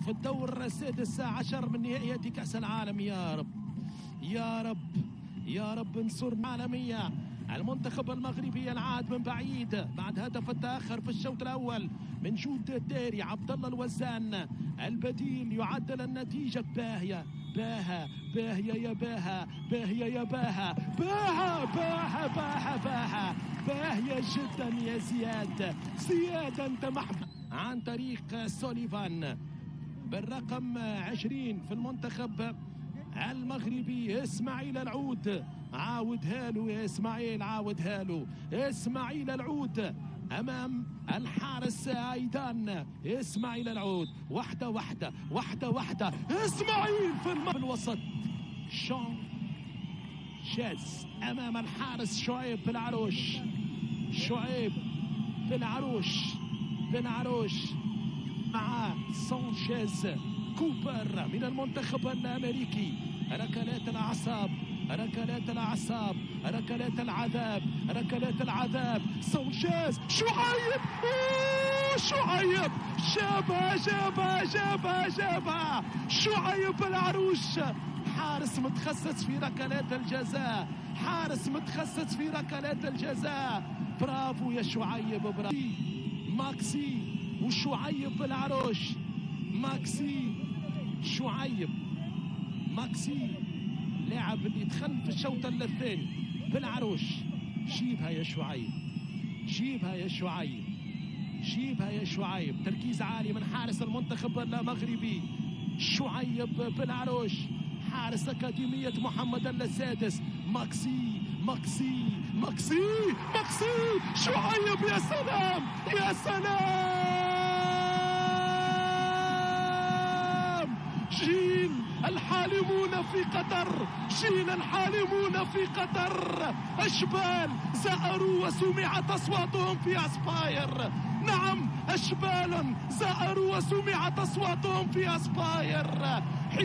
في الدور السادس عشر من نهائيات كأس العالم. يا رب يا رب يا رب انصر العالمية. المنتخب المغربي ينعاد من بعيد بعد هدف التأخر في الشوط الأول من جود الداري. عبد الله الوزان البديل يعدل النتيجة. باهية باها باهية يا باها باهية يا باها باها باها باها باها باهية جدا يا زياد انت محمد عن طريق سوليفان بالرقم 20 في المنتخب المغربي. اسماعيل العود عاودها له يا اسماعيل، عاودها له اسماعيل العود امام الحارس ايضا. اسماعيل العود واحده واحده واحده واحده. اسماعيل في الوسط. شون شاز امام الحارس شعيب بالعروش. شعيب بالعروش مع سانشيز. كوبر من المنتخب الامريكي. ركلات الاعصاب ركلات الاعصاب ركلات العذاب ركلات العذاب. سانشيز شعيب شعيب جابها شعيب العروش. حارس متخصص في ركلات الجزاء، حارس متخصص في ركلات الجزاء. برافو يا شعيب برافو. ماكسي وشعيب بالعروش. ماكسي شعيب ماكسي لاعب اللي دخل في الشوط الثاني بالعروش. جيبها يا شعيب جيبها يا شعيب جيبها يا شعيب. تركيز عالي من حارس المنتخب المغربي. شعيب بالعروش حارس أكاديمية محمد السادس. ماكسي شعيب يا سلام يا سلام. جيل الحالمون في قطر، جيل الحالمون في قطر. أشبال زأروا وسمعت أصواتهم في أسباير. نعم أشبال زأروا وسمعت أصواتهم في أسباير.